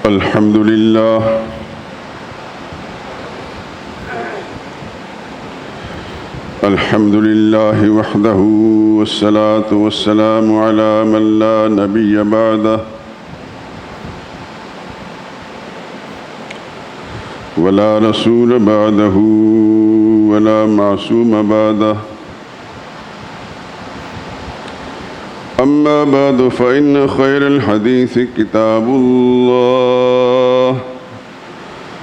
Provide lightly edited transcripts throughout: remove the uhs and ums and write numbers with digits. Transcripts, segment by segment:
الحمد لله الحمد لله وحده والصلاة والسلام على من لا نبي بعده ولا رسول بعده ولا معصوم بعده أما بعد فإن خير الحديث كتاب الله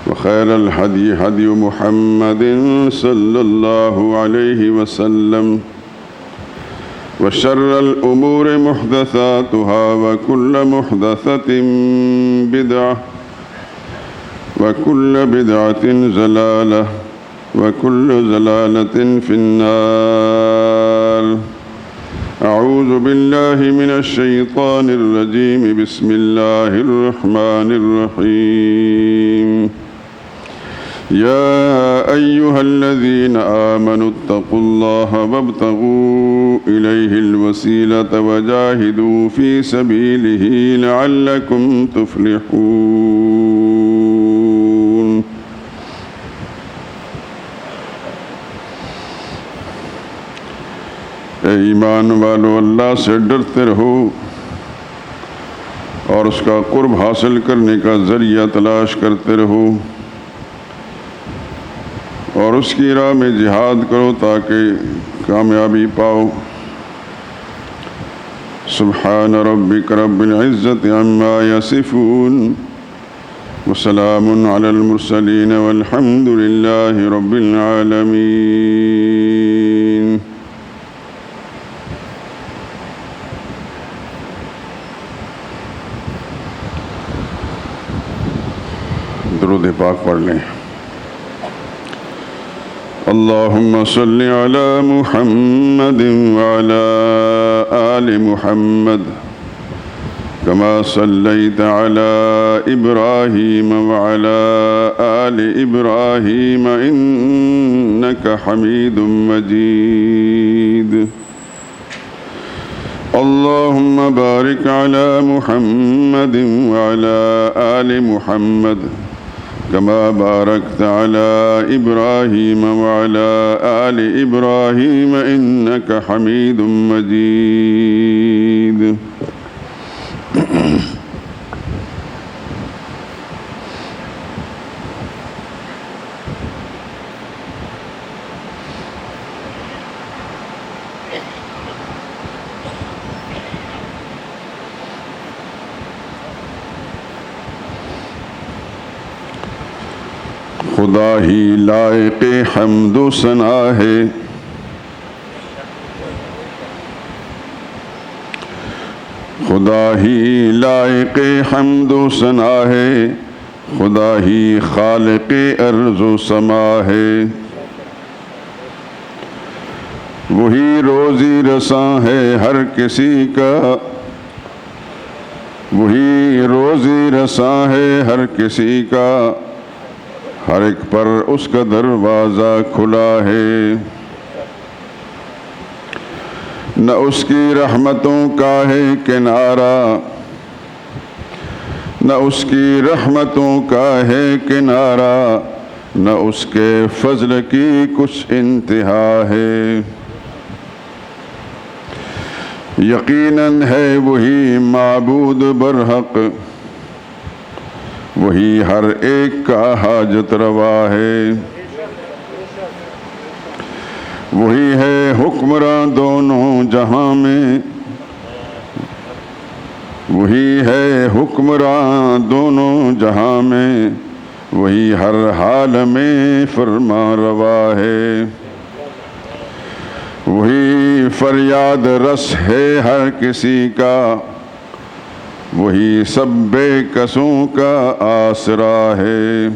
وخير الهدي هدي محمد صلى الله عليه وسلم وشر الأمور محدثاتها وكل محدثة بدعة وكل بدعة ضلالة وكل ضلالة في النار. أعوذ بالله من الشيطان الرجيم. بسم الله الرحمن الرحيم. يا أيها الذين آمنوا اتقوا الله وابتغوا إليه الوسيلة وجاهدوا في سبيله لعلكم تفلحون. اے ایمان والو، اللہ سے ڈرتے رہو اور اس کا قرب حاصل کرنے کا ذریعہ تلاش کرتے رہو اور اس کی راہ میں جہاد کرو تاکہ کامیابی پاؤ. سبحان ربک رب العزت عما یصفون وسلام علی المرسلین والحمد للہ رب العالمین. درود پاک پڑھ لیں. اللہم صل علی محمد وعلی آل محمد کما صلیت علی ابراہیم وعلی آل ابراہیم انک حمید مجید. اللہم بارک علی محمد وعلی آل محمد كما باركت على إبراهيم وعلى آل إبراهيم إنك حميد مجيد. خدا ہی لائق حمد و ثنا ہے، خدا ہی لائق حمد و ثنا ہے، خدا ہی خالق ارض و سما ہے. وہی روزی رساں ہے ہر کسی کا، وہی روزی رساں ہے ہر کسی کا، ہر ایک پر اس کا دروازہ کھلا ہے. نہ اس کی رحمتوں کا ہے کنارہ، نہ اس کی رحمتوں کا ہے کنارہ، نہ اس کے فضل کی کچھ انتہا ہے. یقیناً ہے وہی معبود برحق، وہی ہر ایک کا حاجت روا ہے. وہی ہے حکمراں دونوں جہاں میں، وہی ہے حکمراں دونوں جہاں میں، وہی ہر حال میں فرما روا ہے. وہی فریاد رس ہے ہر کسی کا، وہی سب بے کسوں کا آسرا ہے.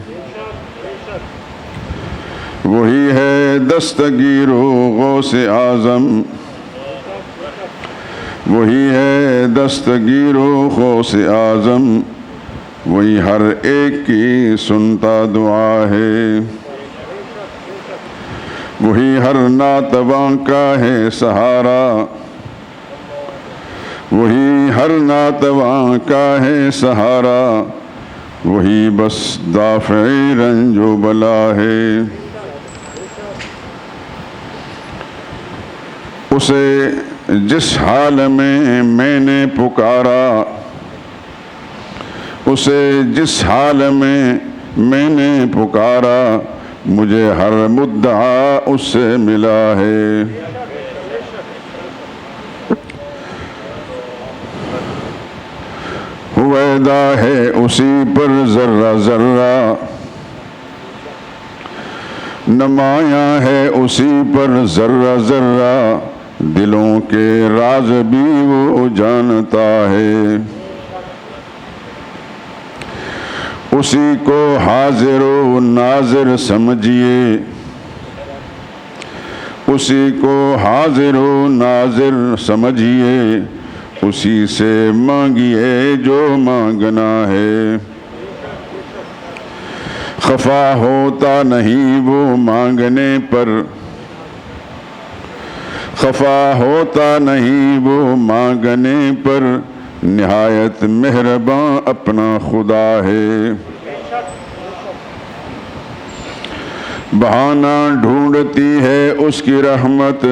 وہی ہے دستگیر و غوث اعظم، وہی ہے دستگیر و غوث اعظم، وہی ہر ایک کی سنتا دعا ہے. وہی ہر ناتواں کا ہے سہارا، وہی ہر ناتواں کا ہے سہارا، وہی بس دافع رنج و بلا ہے۔ اسے جس حال میں نے پکارا، اسے جس حال میں نے پکارا، مجھے ہر مدعا اس سے ملا ہے۔ وعدہ ہے اسی پر ذرہ ذرہ، نمایاں ہے اسی پر ذرہ ذرہ، دلوں کے راز بھی وہ جانتا ہے۔ اسی کو حاضر و ناظر سمجھیے، اسی کو حاضر و ناظر سمجھیے، اسی سے مانگیے جو مانگنا ہے۔ خفا ہوتا نہیں وہ مانگنے پر، خفا ہوتا نہیں وہ مانگنے پر، نہایت مہرباں اپنا خدا ہے۔ بہانہ ڈھونڈتی ہے اس کی رحمت،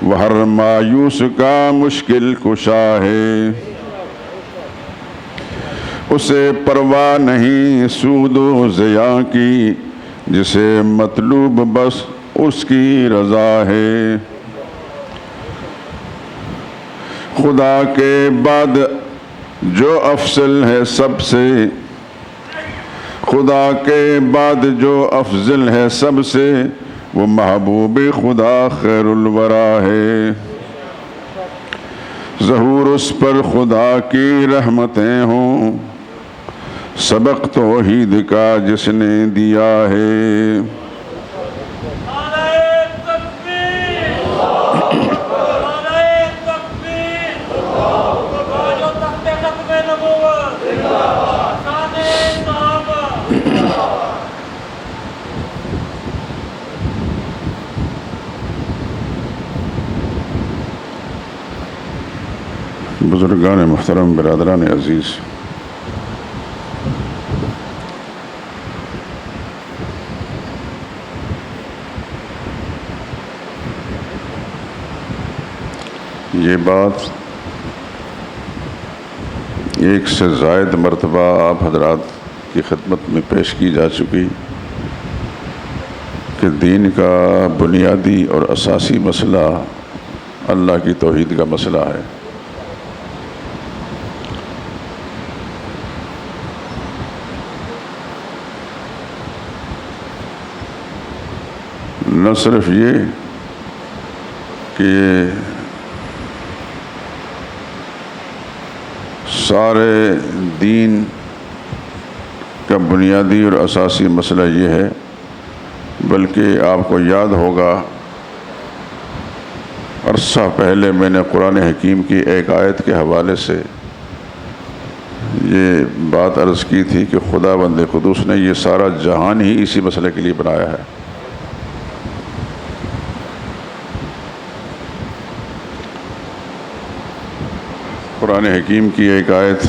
وہ ہر مایوس کا مشکل کشا ہے۔ اسے پرواہ نہیں سود و ضیاع کی، جسے مطلوب بس اس کی رضا ہے۔ خدا کے بعد جو افضل ہے سب سے، خدا کے بعد جو افضل ہے سب سے، وہ محبوب خدا خیر الورا ہے۔ ظہور اس پر خدا کی رحمتیں ہوں، سبق توحید کا جس نے دیا ہے۔ بزرگان محترم، برادران عزیز، یہ بات ایک سے زائد مرتبہ آپ حضرات کی خدمت میں پیش کی جا چکی کہ دین کا بنیادی اور اساسی مسئلہ اللہ کی توحید کا مسئلہ ہے۔ نہ صرف یہ کہ سارے دین کا بنیادی اور اساسی مسئلہ یہ ہے، بلکہ آپ کو یاد ہوگا عرصہ پہلے میں نے قرآن حکیم کی ایک آیت کے حوالے سے یہ بات عرض کی تھی کہ خدا بند قدوس نے یہ سارا جہان ہی اسی مسئلے کے لیے بنایا ہے۔ قرآن حکیم کی ایک آیت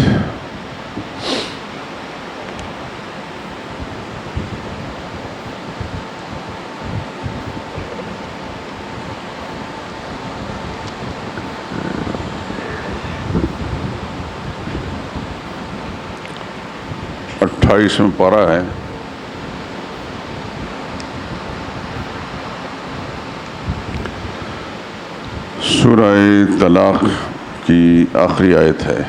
میں پارہ ہے، سورہ طلاق کی آخری آیت ہے۔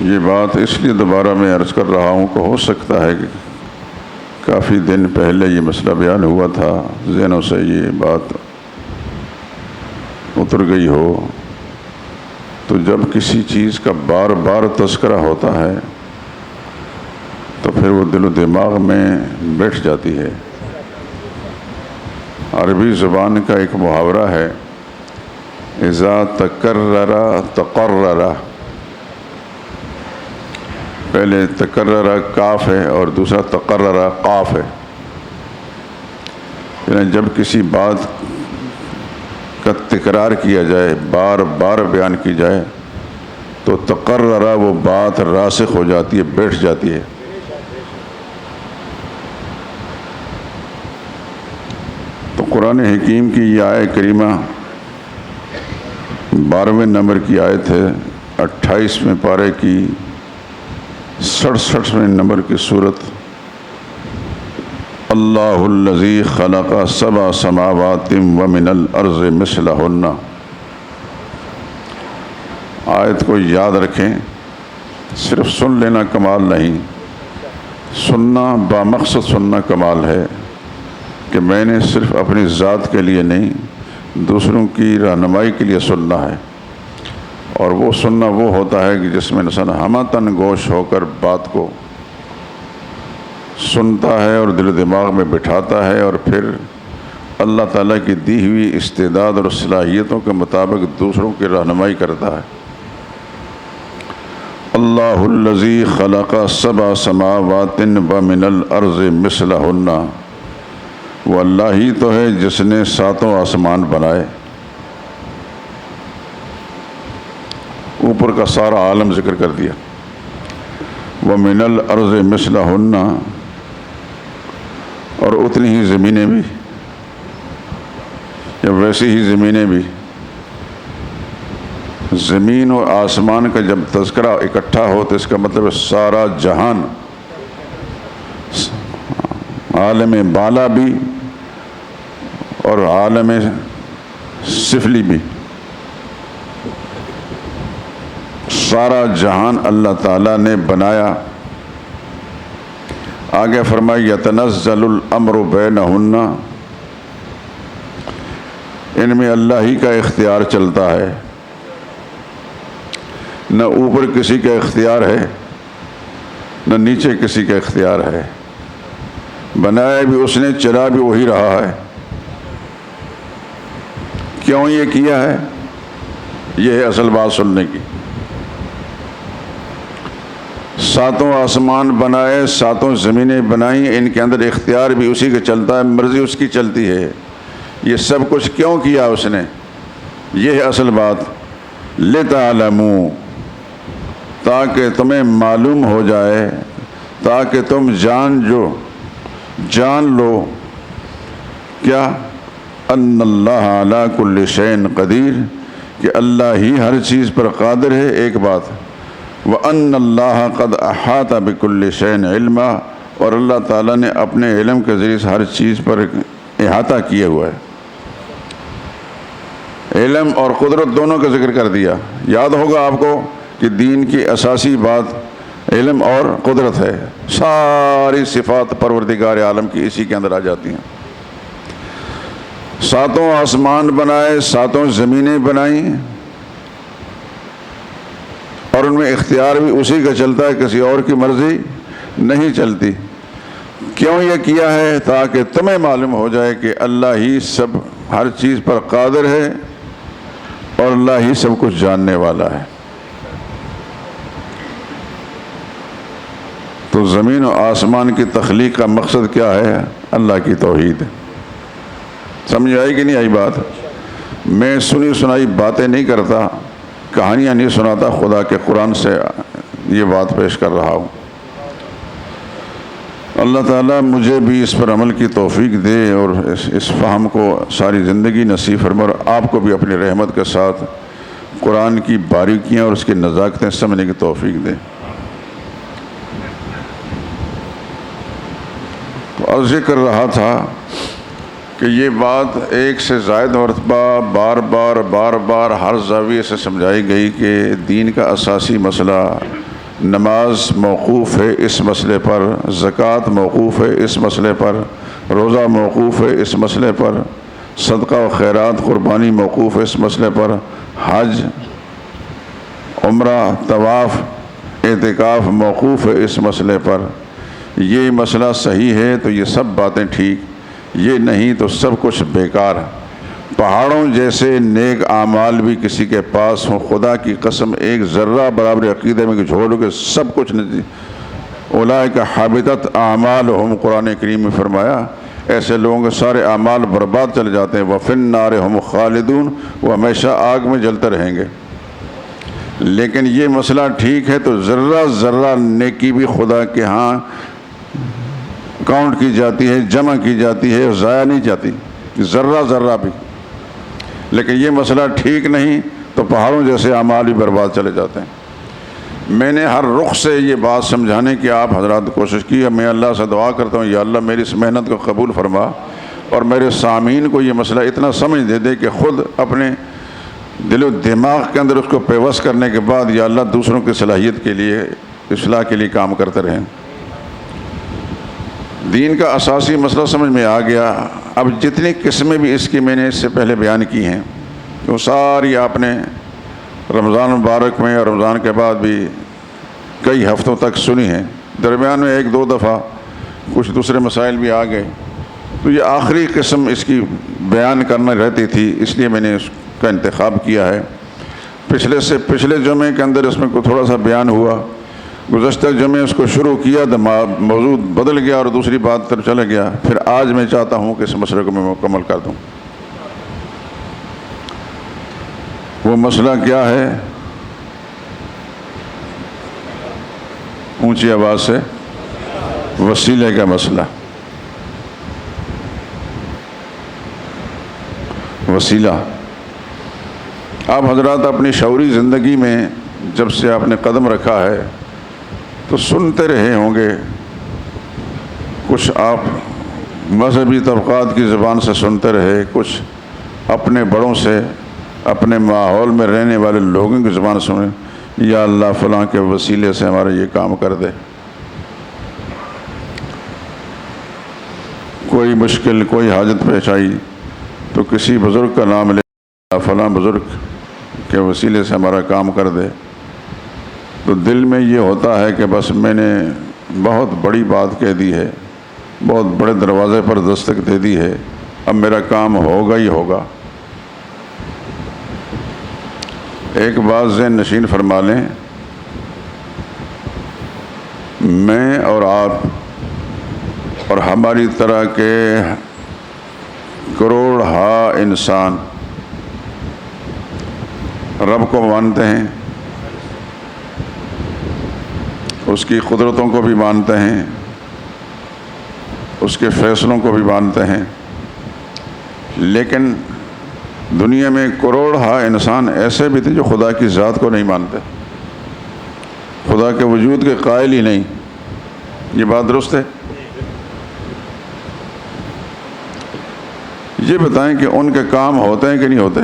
یہ بات اس لیے دوبارہ میں عرض کر رہا ہوں کہ ہو سکتا ہے کہ کافی دن پہلے یہ مسئلہ بیان ہوا تھا، ذہنوں سے یہ بات اتر گئی ہو، تو جب کسی چیز کا بار بار تذکرہ ہوتا ہے تو پھر وہ دل و دماغ میں بیٹھ جاتی ہے۔ عربی زبان کا ایک محاورہ ہے، اذا تکرر تقرر، پہلے تکرر کاف ہے اور دوسرا تقرر قاف ہے، یعنی جب کسی بات کا تکرار کیا جائے، بار بار بیان کی جائے تو تقررہ وہ بات راسخ ہو جاتی ہے، بیٹھ جاتی ہے۔ تو قرآن حکیم کی یہ آیت کریمہ 12ویں نمبر کی آیت ہے، 28ویں پارے کی 67ویں نمبر کی سورت، اللہ الذی خلق 7 سماوات ومن الارض مثلہن۔ آیت کو یاد رکھیں، صرف سن لینا کمال نہیں، سننا بامقصد سننا کمال ہے، کہ میں نے صرف اپنی ذات کے لیے نہیں، دوسروں کی رہنمائی کے لیے سننا ہے۔ اور وہ سننا وہ ہوتا ہے کہ جس میں انسان ہمتن گوش ہو کر بات کو سنتا ہے اور دل و دماغ میں بٹھاتا ہے، اور پھر اللہ تعالیٰ کی دی ہوئی استعداد اور صلاحیتوں کے مطابق دوسروں کی رہنمائی کرتا ہے۔ اللہ الذی خلق 7 سماوات ومن الارض مثلہن، وہ اللہ ہی تو ہے جس نے 7 آسمان بنائے۔ اوپر کا سارا عالم ذکر کر دیا، ومن الارض مثلہن، اور اتنی ہی زمینیں بھی، یا ویسی ہی زمینیں بھی۔ زمین و آسمان کا جب تذکرہ اکٹھا ہو تو اس کا مطلب ہے سارا جہان، عالم بالا بھی اور عالم سفلی بھی، سارا جہان اللہ تعالیٰ نے بنایا۔ آگے فرمایا یتنزل الامر بینہن، ان میں اللہ ہی کا اختیار چلتا ہے، نہ اوپر کسی کا اختیار ہے نہ نیچے کسی کا اختیار ہے، بنایا بھی اس نے، چلا بھی وہی رہا ہے۔ کیوں یہ کیا ہے؟ یہ ہے اصل بات سننے کی۔ 7 آسمان بنائے، 7 زمینیں بنائیں، ان کے اندر اختیار بھی اسی کا چلتا ہے، مرضی اس کی چلتی ہے۔ یہ سب کچھ کیوں کیا اس نے؟ یہ ہے اصل بات، لِتَعْلَمُوا، تاکہ تمہیں معلوم ہو جائے، تاکہ تم جان لو کیا؟ ان اللہ علی کل شیء قدیر، کہ اللہ ہی ہر چیز پر قادر ہے۔ ایک بات، وَأَنَّ اللَّهَ قَدْ أَحَاطَ بِكُلِّ شَيْءٍ عِلْمًا، اور اللہ تعالیٰ نے اپنے علم کے ذریعے سے ہر چیز پر احاطہ کیے ہوا ہے۔ علم اور قدرت دونوں کا ذکر کر دیا۔ یاد ہوگا آپ کو کہ دین کی اساسی بات علم اور قدرت ہے، ساری صفات پروردگار عالم کی اسی کے اندر آ جاتی ہیں۔ 7 آسمان بنائے، 7 زمینیں بنائیں، اور ان میں اختیار بھی اسی کا چلتا ہے، کسی اور کی مرضی نہیں چلتی۔ کیوں یہ کیا ہے؟ تاکہ تمہیں معلوم ہو جائے کہ اللہ ہی سب ہر چیز پر قادر ہے اور اللہ ہی سب کچھ جاننے والا ہے۔ تو زمین و آسمان کی تخلیق کا مقصد کیا ہے؟ اللہ کی توحید۔ سمجھ آئی کہ نہیں آئی بات؟ میں سنی سنائی باتیں نہیں کرتا، کہانیاں نہیں سناتا، خدا کے قرآن سے یہ بات پیش کر رہا ہوں۔ اللہ تعالیٰ مجھے بھی اس پر عمل کی توفیق دے اور اس فہم کو ساری زندگی نصیب فرمائے، اور آپ کو بھی اپنی رحمت کے ساتھ قرآن کی باریکیاں اور اس کی نزاکتیں سمجھنے کی توفیق دے۔ تو عرض کر رہا تھا کہ یہ بات ایک سے زائد مرتبہ بار بار ہر زاویے سے سمجھائی گئی کہ دین کا اساسی مسئلہ نماز موقوف ہے اس مسئلے پر، زکوٰۃ موقوف ہے اس مسئلے پر، روزہ موقوف ہے اس مسئلے پر، صدقہ و خیرات قربانی موقوف ہے اس مسئلے پر، حج، عمرہ، طواف، اعتکاف موقوف ہے اس مسئلے پر۔ یہ مسئلہ صحیح ہے تو یہ سب باتیں ٹھیک، یہ نہیں تو سب کچھ بیکار۔ پہاڑوں جیسے نیک اعمال بھی کسی کے پاس ہوں، خدا کی قسم ایک ذرہ برابر عقیدے میں جھوڑ کے سب کچھ اولئک حبطت اعمالہم، قرآن کریم میں فرمایا ایسے لوگوں کے سارے اعمال برباد چلے جاتے ہیں. وَفِي النَّارِ هُمْ خَالِدُونَ, وہ ہمیشہ آگ میں جلتے رہیں گے. لیکن یہ مسئلہ ٹھیک ہے تو ذرہ ذرہ نیکی بھی خدا کے ہاں کاؤنٹ کی جاتی ہے, جمع کی جاتی ہے, ضائع نہیں جاتی ذرہ ذرہ بھی. لیکن یہ مسئلہ ٹھیک نہیں تو پہاڑوں جیسے اعمال بھی برباد چلے جاتے ہیں. میں نے ہر رخ سے یہ بات سمجھانے کی آپ حضرات کوشش کی ہے. میں اللہ سے دعا کرتا ہوں یا اللہ میری اس محنت کو قبول فرما اور میرے سامعین کو یہ مسئلہ اتنا سمجھ دے کہ خود اپنے دل و دماغ کے اندر اس کو پیوست کرنے کے بعد یا اللہ دوسروں کی صلاحیت کے لیے, اصلاح کے لیے کام کرتے رہیں. دین کا اساسی مسئلہ سمجھ میں آ گیا. اب جتنی قسمیں بھی اس کی میں نے اس سے پہلے بیان کی ہیں وہ ساری آپ نے رمضان مبارک میں اور رمضان کے بعد بھی کئی ہفتوں تک سنی ہیں. درمیان میں ایک دو دفعہ کچھ دوسرے مسائل بھی آ گئے تو یہ آخری قسم اس کی بیان کرنا رہتی تھی, اس لیے میں نے اس کا انتخاب کیا ہے. پچھلے جمعے کے اندر اس میں کوئی تھوڑا سا بیان ہوا. گزشتہ جمعے اس کو شروع کیا تو موضوع بدل گیا اور دوسری بات طرف چلا گیا. پھر آج میں چاہتا ہوں کہ اس مسئلے کو میں مکمل کر دوں. وہ مسئلہ کیا ہے؟ اونچی آواز سے, وسیلے کا مسئلہ. وسیلہ آپ حضرات اپنی شعوری زندگی میں جب سے آپ نے قدم رکھا ہے تو سنتے رہے ہوں گے. کچھ آپ مذہبی طبقات کی زبان سے سنتے رہے, کچھ اپنے بڑوں سے, اپنے ماحول میں رہنے والے لوگوں کی زبان سنیں, یا اللہ فلاں کے وسیلے سے ہمارا یہ کام کر دے. کوئی مشکل, کوئی حاجت پیش آئی تو کسی بزرگ کا نام لے, فلاں بزرگ کے وسیلے سے ہمارا کام کر دے. تو دل میں یہ ہوتا ہے کہ بس میں نے بہت بڑی بات کہہ دی ہے, بہت بڑے دروازے پر دستک دے دی ہے, اب میرا کام ہوگا ہی ہوگا. ایک بات ذہن نشین فرما لیں, میں اور آپ اور ہماری طرح کے کروڑ ہا انسان رب کو مانتے ہیں, اس کی قدرتوں کو بھی مانتے ہیں, اس کے فیصلوں کو بھی مانتے ہیں. لیکن دنیا میں کروڑ ہا انسان ایسے بھی تھے جو خدا کی ذات کو نہیں مانتے, خدا کے وجود کے قائل ہی نہیں. یہ بات درست ہے؟ یہ بتائیں کہ ان کے کام ہوتے ہیں کہ نہیں ہوتے؟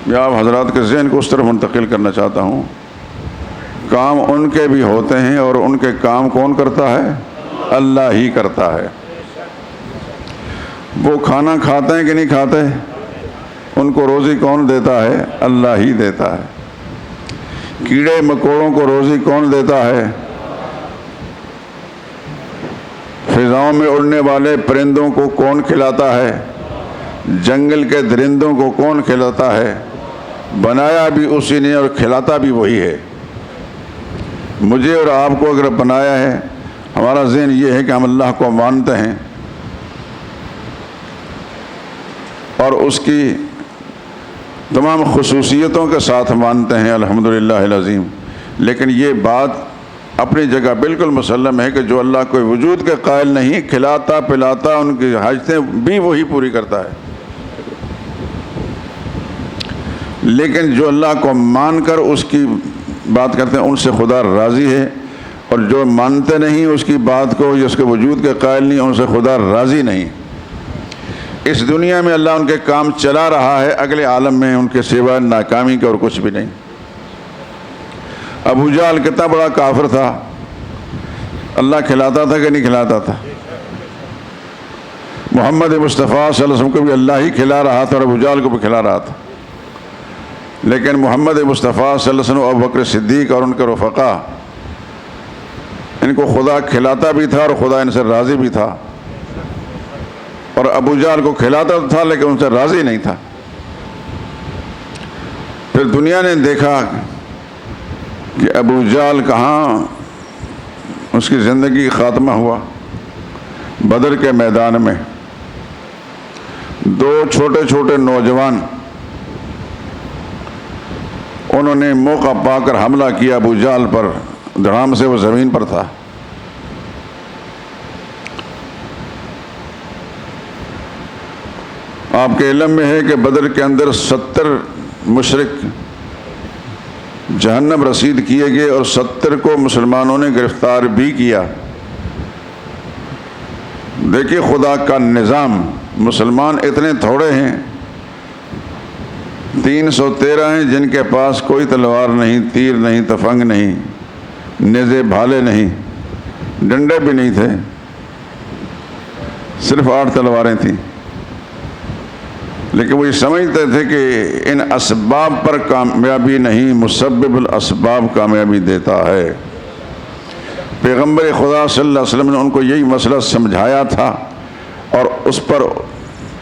میں آپ حضرات کے ذہن کو اس طرح منتقل کرنا چاہتا ہوں. کام ان کے بھی ہوتے ہیں اور ان کے کام کون کرتا ہے؟ اللہ ہی کرتا ہے. وہ کھانا کھاتے ہیں کہ نہیں کھاتے؟ ان کو روزی کون دیتا ہے؟ اللہ ہی دیتا ہے. کیڑے مکوڑوں کو روزی کون دیتا ہے؟ فضاؤں میں اڑنے والے پرندوں کو کون کھلاتا ہے؟ جنگل کے درندوں کو کون کھلاتا ہے؟ بنایا بھی اسی نے اور کھلاتا بھی وہی ہے. مجھے اور آپ کو اگر بنایا ہے, ہمارا ذہن یہ ہے کہ ہم اللہ کو مانتے ہیں اور اس کی تمام خصوصیتوں کے ساتھ مانتے ہیں, الحمدللہ العظیم. لیکن یہ بات اپنی جگہ بالکل مسلم ہے کہ جو اللہ کوئی وجود کے قائل نہیں, کھلاتا پلاتا, ان کی حاجتیں بھی وہی پوری کرتا ہے. لیکن جو اللہ کو مان کر اس کی بات کرتے ہیں ان سے خدا راضی ہے, اور جو مانتے نہیں اس کی بات کو, یا اس کے وجود کے قائل نہیں, ان سے خدا راضی نہیں. اس دنیا میں اللہ ان کے کام چلا رہا ہے, اگلے عالم میں ان کے سوا ناکامی کے اور کچھ بھی نہیں. ابو جہل کتنا بڑا کافر تھا, اللہ کھلاتا تھا کہ نہیں کھلاتا تھا؟ محمد مصطفیٰ صلی اللہ علیہ وسلم کو بھی اللہ ہی کھلا رہا تھا اور ابو جہل کو بھی کھلا رہا تھا. لیکن محمد مصطفیٰ صلی اللہ علیہ وسلم, ابو بکر صدیق اور ان کے رفقا, ان کو خدا کھلاتا بھی تھا اور خدا ان سے راضی بھی تھا. اور ابو جہل کو کھلاتا تھا لیکن ان سے راضی نہیں تھا. پھر دنیا نے دیکھا کہ ابو جہل کہاں اس کی زندگی خاتمہ ہوا. بدر کے میدان میں دو چھوٹے چھوٹے نوجوان انہوں نے موقع پا کر حملہ کیا ابو جہل پر، دھڑام سے وہ زمین پر تھا۔ آپ کے علم میں ہے کہ بدر کے اندر 70 مشرک جہنم رسید کیے گئے اور 70 کو مسلمانوں نے گرفتار بھی کیا۔ دیکھیے خدا کا نظام، مسلمان اتنے تھوڑے ہیں، 313 ہیں جن کے پاس کوئی تلوار نہیں، تیر نہیں، تفنگ نہیں، نیزے بھالے نہیں، ڈنڈے بھی نہیں تھے، صرف 8 تلواریں تھیں، لیکن وہ یہ سمجھتے تھے کہ ان اسباب پر کامیابی نہیں، مسبب الاسباب کامیابی دیتا ہے۔ پیغمبر خدا صلی اللہ علیہ وسلم نے ان کو یہی مسئلہ سمجھایا تھا اور اس پر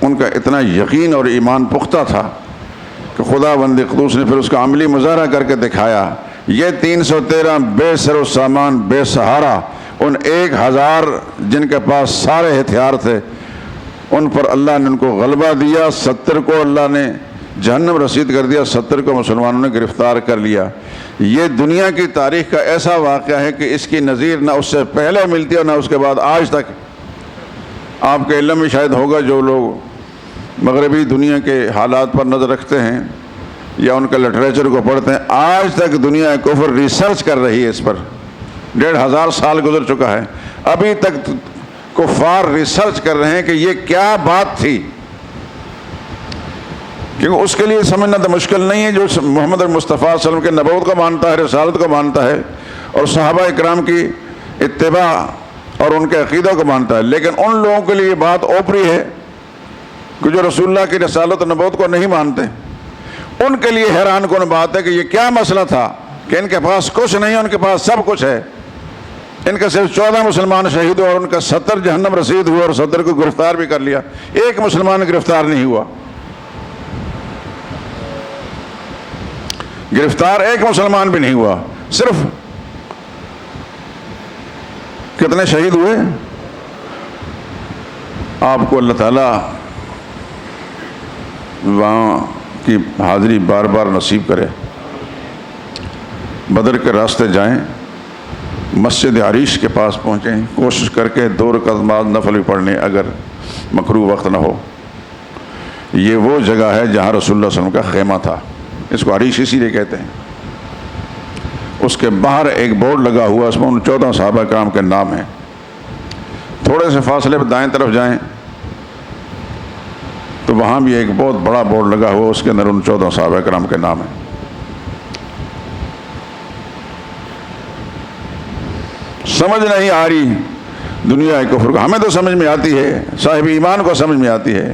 ان کا اتنا یقین اور ایمان پختہ تھا کہ خدا بند قدوس نے پھر اس کا عملی مظاہرہ کر کے دکھایا۔ یہ 313 بے سر و سامان، بے سہارا، ان 1000 جن کے پاس سارے ہتھیار تھے، ان پر اللہ نے ان کو غلبہ دیا۔ 70 کو اللہ نے جہنم رسید کر دیا، 70 کو مسلمانوں نے گرفتار کر لیا۔ یہ دنیا کی تاریخ کا ایسا واقعہ ہے کہ اس کی نظیر نہ اس سے پہلے ملتی ہے اور نہ اس کے بعد آج تک۔ آپ کے علم میں شاید ہوگا، جو لوگ مغربی دنیا کے حالات پر نظر رکھتے ہیں یا ان کا لٹریچر کو پڑھتے ہیں، آج تک دنیا کفر ریسرچ کر رہی ہے اس پر۔ 1500 سال گزر چکا ہے، ابھی تک کفار ریسرچ کر رہے ہیں کہ یہ کیا بات تھی، کیونکہ اس کے لیے سمجھنا تو مشکل نہیں ہے جو محمد مصطفیٰ صلی اللہ علیہ وسلم کے نبوت کو مانتا ہے، رسالت کو مانتا ہے اور صحابہ اکرام کی اتباع اور ان کے عقیدہ کو مانتا ہے، لیکن ان لوگوں کے لیے یہ بات اوپری ہے کہ جو رسول اللہ کی رسالت و نبوت کو نہیں مانتے۔ ان کے لیے حیران کن بات ہے کہ یہ کیا مسئلہ تھا کہ ان کے پاس کچھ نہیں، ان کے پاس سب کچھ ہے۔ ان کا صرف 14 مسلمان شہید ہوئے اور ان کا 70 جہنم رسید ہوئے اور 70 کو گرفتار بھی کر لیا، ایک مسلمان گرفتار نہیں ہوا۔ گرفتار ایک مسلمان بھی نہیں ہوا، صرف کتنے شہید ہوئے؟ آپ کو اللہ تعالیٰ وہاں کی حاضری بار بار نصیب کرے۔ بدر کے راستے جائیں، مسجد عریش کے پاس پہنچیں، کوشش کر کے 2 رکعت نماز نفل بھی پڑھنے اگر مکروہ وقت نہ ہو۔ یہ وہ جگہ ہے جہاں رسول اللہ صلی اللہ علیہ وسلم کا خیمہ تھا، اس کو عریش اسی لیے کہتے ہیں۔ اس کے باہر ایک بورڈ لگا ہوا، اس میں ان 14 صحابہ کرام کے نام ہیں۔ تھوڑے سے فاصلے پر دائیں طرف جائیں تو وہاں بھی ایک بہت بڑا بورڈ لگا ہوا، اس کے اندر ان 14 صحابہ کرام کے نام ہیں۔ سمجھ نہیں آ رہی دنیا کفر کو، ہمیں تو سمجھ میں آتی ہے، صاحب ایمان کو سمجھ میں آتی ہے،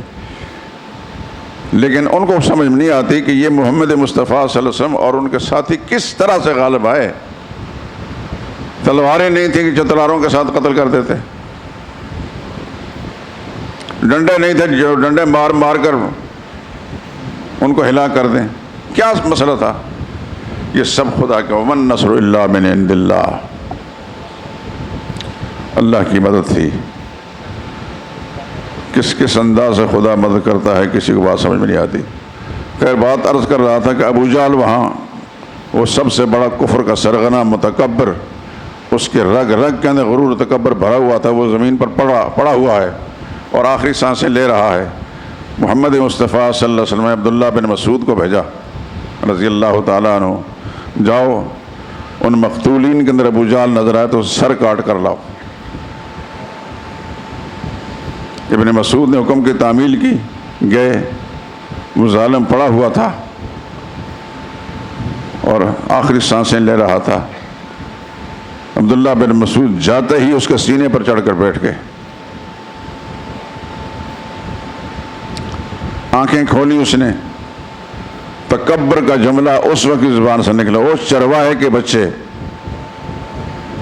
لیکن ان کو سمجھ میں نہیں آتی کہ یہ محمد مصطفیٰ صلی اللہ علیہ وسلم اور ان کے ساتھی کس طرح سے غالب آئے۔ تلواریں نہیں تھیں کہ جو تلواروں کے ساتھ قتل کر دیتے، ڈنڈے نہیں تھے جو ڈنڈے مار مار کر ان کو ہلا کر دیں۔ کیا مسئلہ تھا؟ یہ سب خدا کا ومن نصر الا من عند اللہ، اللہ کی مدد تھی۔ کس انداز سے خدا مدد کرتا ہے کسی کو بات سمجھ میں نہیں آتی۔ خیر، بات عرض کر رہا تھا کہ ابو جہل وہاں وہ سب سے بڑا کفر کا سرغنہ متکبر، اس کے رگ رگ کے اندر غرور تکبر بھرا ہوا تھا، وہ زمین پر پڑا ہوا ہے اور آخری سانسیں لے رہا ہے۔ محمد مصطفیٰ صلی اللہ علیہ وسلم نے عبداللہ بن مسعود کو بھیجا رضی اللہ تعالیٰ عنہ، جاؤ ان مقتولین کے اندر ابو جہل نظر آئے تو سر کاٹ کر لاؤ۔ ابن مسعود نے حکم کی تعمیل کی، گئے، وہ ظالم پڑا ہوا تھا اور آخری سانسیں لے رہا تھا۔ عبداللہ بن مسعود جاتے ہی اس کے سینے پر چڑھ کر بیٹھ گئے، آنکھیں کھولی اس نے، تکبر کا جملہ اس وقت کی زبان سے نکلا، او چرواہے کے بچے،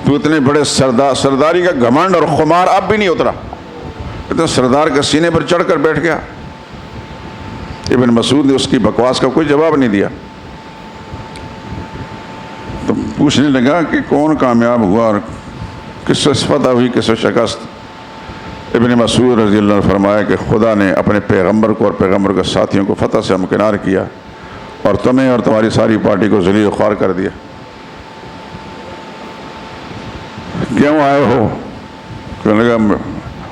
تو اتنے بڑے سرداری کا گھمنڈ اور خمار اب بھی نہیں اترا، اتنے سردار کے سینے پر چڑھ کر بیٹھ گیا۔ ابن مسعود نے اس کی بکواس کا کوئی جواب نہیں دیا، تو پوچھنے لگا کہ کون کامیاب ہوا اور کس سے فتح ہوئی، کس سے شکست۔ ابن مسعود رضی اللہ عنہ فرمایا کہ خدا نے اپنے پیغمبر کو اور پیغمبر کے ساتھیوں کو فتح سے ہمکنار کیا اور تمہیں اور تمہاری ساری پارٹی کو ذلیل و خوار کر دیا۔ کیوں آئے ہو؟ کہنے لگا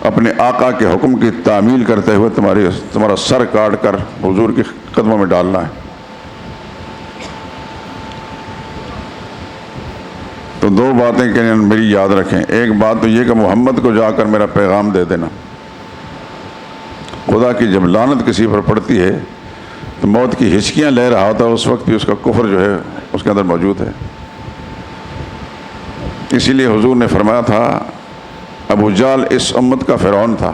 اپنے آقا کے حکم کی تعمیل کرتے ہوئے تمہارا سر کاٹ کر حضور کے قدموں میں ڈالنا ہے۔ تو دو باتیں کہ میری یاد رکھیں، ایک بات تو یہ کہ محمد کو جا کر میرا پیغام دے دینا۔ خدا کی جب لعنت کسی پر پڑتی ہے تو موت کی ہچکیاں لے رہا ہوتا ہے، اس وقت بھی اس کا کفر جو ہے اس کے اندر موجود ہے۔ اسی لیے حضور نے فرمایا تھا ابو جہل اس امت کا فرعون تھا۔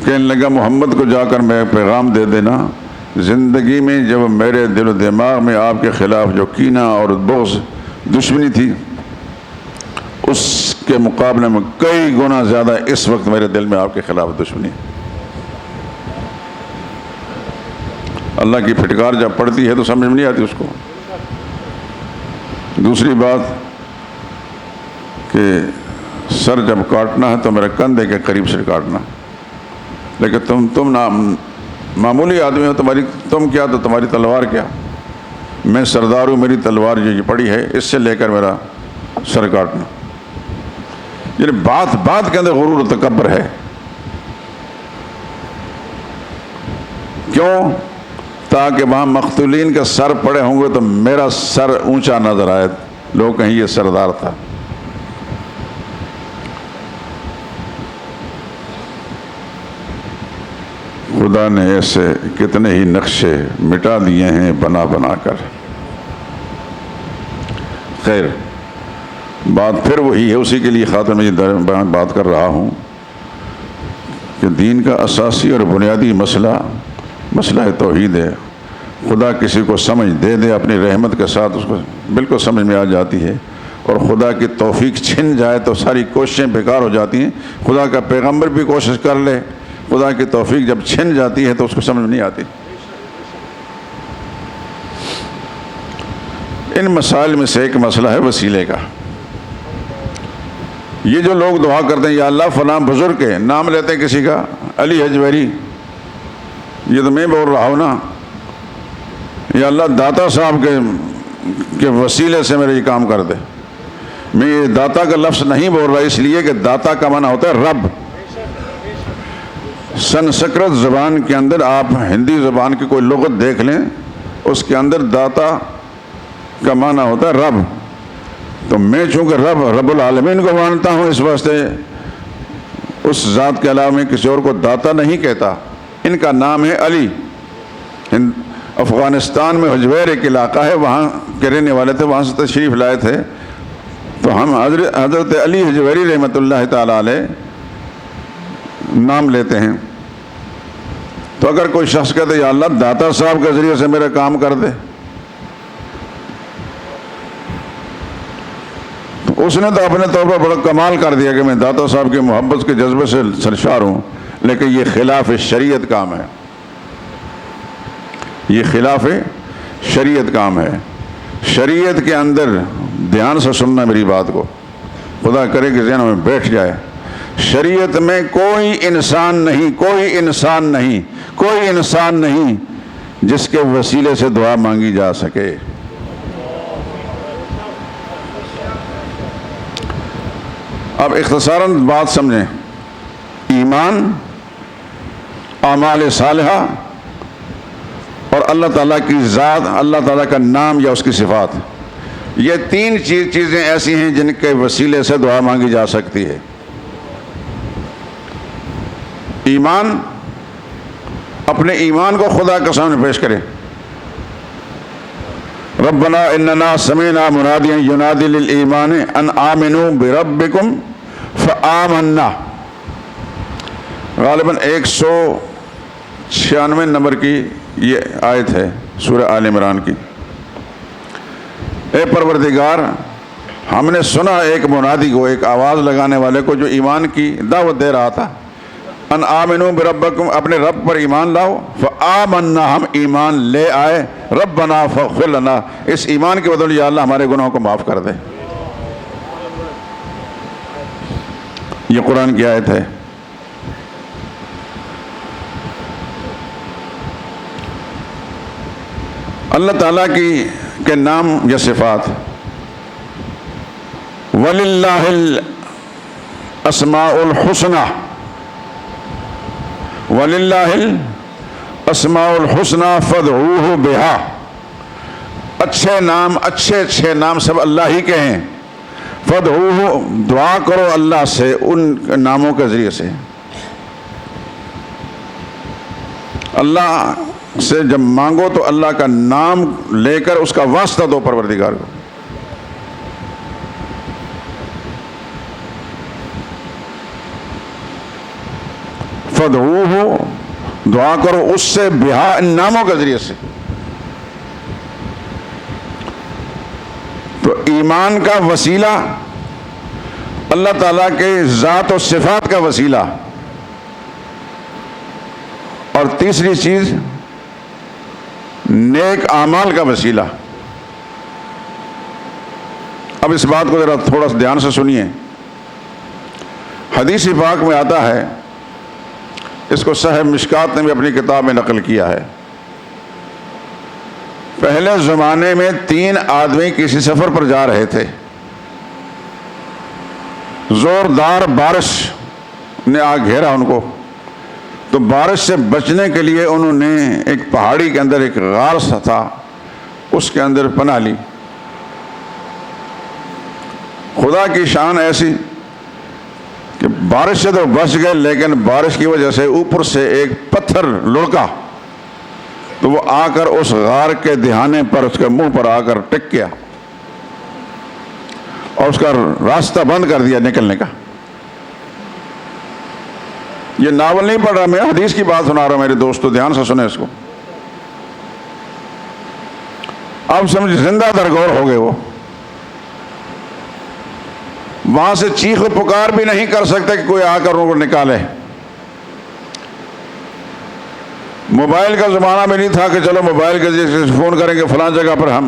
کہنے لگا محمد کو جا کر میں پیغام دے دینا، زندگی میں جب میرے دل و دماغ میں آپ کے خلاف جو کینہ اور بغض دشمنی تھی اس کے مقابلے میں کئی گنا زیادہ اس وقت میرے دل میں آپ کے خلاف دشمنی ہے۔ اللہ کی پھٹکار جب پڑتی ہے تو سمجھ میں نہیں آتی اس کو۔ دوسری بات کہ سر جب کاٹنا ہے تو میرے کندھے کے قریب سے کاٹنا، لیکن تم معمولی آدمی ہو، تم کیا تو تمہاری تلوار کیا؟ میں سردار ہوں، میری تلوار جو یہ پڑی ہے اس سے لے کر میرا سر کاٹنا۔ یعنی بات کے اندر غرور و تکبر ہے۔ کیوں؟ تاکہ وہاں مقتولین کے سر پڑے ہوں گے تو میرا سر اونچا نظر آئے، لوگ کہیں یہ سردار تھا۔ خدا نے ایسے کتنے ہی نقشے مٹا دیے ہیں بنا بنا کر۔ خیر، بات پھر وہی ہے، اسی کے لیے خاطر میں یہ بات کر رہا ہوں کہ دین کا اساسی اور بنیادی مسئلہ توحید ہے۔ خدا کسی کو سمجھ دے اپنی رحمت کے ساتھ اس کو بالکل سمجھ میں آ جاتی ہے، اور خدا کی توفیق چھن جائے تو ساری کوششیں بیکار ہو جاتی ہیں۔ خدا کا پیغمبر بھی کوشش کر لے، خدا کی توفیق جب چھن جاتی ہے تو اس کو سمجھ نہیں آتی۔ ان مسائل میں سے ایک مسئلہ ہے وسیلے کا۔ یہ جو لوگ دعا کرتے ہیں یا اللہ فلاں بزرگ کے نام لیتے ہیں کسی کا، علی حجویری، یہ تو میں بول رہا ہوں نا، یا اللہ داتا صاحب کے وسیلے سے میرا یہ کام کر دے۔ میں یہ داتا کا لفظ نہیں بول رہا اس لیے کہ داتا کا معنی ہوتا ہے رب۔ سنسکرت زبان کے اندر آپ ہندی زبان کی کوئی لغت دیکھ لیں، اس کے اندر داتا کا معنی ہوتا ہے رب۔ تو میں چونکہ رب العالمین کو مانتا ہوں، اس واسطے اس ذات کے علاوہ میں کسی اور کو داتا نہیں کہتا۔ ان کا نام ہے علی۔ افغانستان میں حجویر ایک علاقہ ہے، وہاں کے رہنے والے تھے، وہاں سے تشریف لائے تھے، تو ہم حضرت علی حجویری رحمۃ اللہ تعالیٰ علیہ نام لیتے ہیں۔ تو اگر کوئی شخص کہتے یا اللہ داتا صاحب کے ذریعے سے میرا کام کر دے، تو اس نے تو اپنے طور پر بڑا کمال کر دیا کہ میں داتا صاحب کی محبت کے جذبے سے سرشار ہوں، لیکن یہ خلاف شریعت کام ہے۔ یہ خلاف شریعت کام ہے۔ شریعت کے اندر دھیان سے سننا میری بات کو، خدا کرے کہ ذہن میں بیٹھ جائے۔ شریعت میں کوئی انسان نہیں جس کے وسیلے سے دعا مانگی جا سکے۔ اب اختصاراً بات سمجھیں، ایمان، اعمال صالحہ اور اللہ تعالیٰ کی ذات، اللہ تعالیٰ کا نام یا اس کی صفات، یہ تین چیزیں ایسی ہیں جن کے وسیلے سے دعا مانگی جا سکتی ہے۔ ایمان، اپنے ایمان کو خدا کے سامنے پیش کرے، ربنا اننا سمعنا منادیا ینادی للایمان ان آمنوا بربکم فآمنا۔ غالباً 196 نمبر کی یہ آیت ہے سورہ آل عمران کی۔ اے پروردگار، ہم نے سنا ایک منادی کو، ایک آواز لگانے والے کو جو ایمان کی دعوت دے رہا تھا، ان آمنوا بربکم، اپنے رب پر ایمان لاؤ، فآمنا، ہم ایمان لے آئے، ربنا فاغفر لنا، اس ایمان کے بدلے یا اللہ ہمارے گناہوں کو معاف کر دے۔ یہ قرآن کی آیت ہے۔ اللہ تعالیٰ کے نام یا صفات، وَلِلَّهِ الْأَسْمَاءُ الْحُسْنَى، وَلِلَّهِ الْأَسْمَاءُ الْحُسْنَى فَادْعُوهُ بِهَا، اچھے نام سب اللہ ہی کے ہیں، فَادْعُوهُ، دعا کرو اللہ سے ان ناموں کے ذریعے سے۔ اللہ سے جب مانگو تو اللہ کا نام لے کر اس کا واسطہ دو پروردگار کو۔ فَادْعُوهُ، دعا کرو اس سے، بہا، ان ناموں کے ذریعے سے۔ تو ایمان کا وسیلہ اللہ تعالیٰ کے ذات و صفات کا وسیلہ، اور تیسری چیز نیک اعمال کا وسیلہ۔ اب اس بات کو ذرا تھوڑا سا دھیان سے سنیے۔ حدیث پاک میں آتا ہے، اس کو صاحب مشکات نے بھی اپنی کتاب میں نقل کیا ہے، پہلے زمانے میں 3 آدمی کسی سفر پر جا رہے تھے، زوردار بارش نے آ گھیرا ان کو، تو بارش سے بچنے کے لیے انہوں نے ایک پہاڑی کے اندر ایک غار سا تھا، اس کے اندر پناہ لی۔ خدا کی شان ایسی کہ بارش سے تو بچ گئے، لیکن بارش کی وجہ سے اوپر سے ایک پتھر لڑکا، تو وہ آ کر اس غار کے دہانے پر، اس کے منہ پر آ کر ٹک گیا اور اس کا راستہ بند کر دیا نکلنے کا۔ یہ ناول نہیں پڑھ رہا، میں حدیث کی بات سنا رہا ہوں میرے دوستو، دھیان سے سنیں اس کو۔ آپ سمجھ زندہ درگور ہو گئے، وہ وہاں سے چیخ و پکار بھی نہیں کر سکتے کہ کوئی آ کر ان کو نکالے۔ موبائل کا زمانہ بھی نہیں تھا کہ چلو موبائل کے ذریعے فون کریں گے فلاں جگہ پر ہم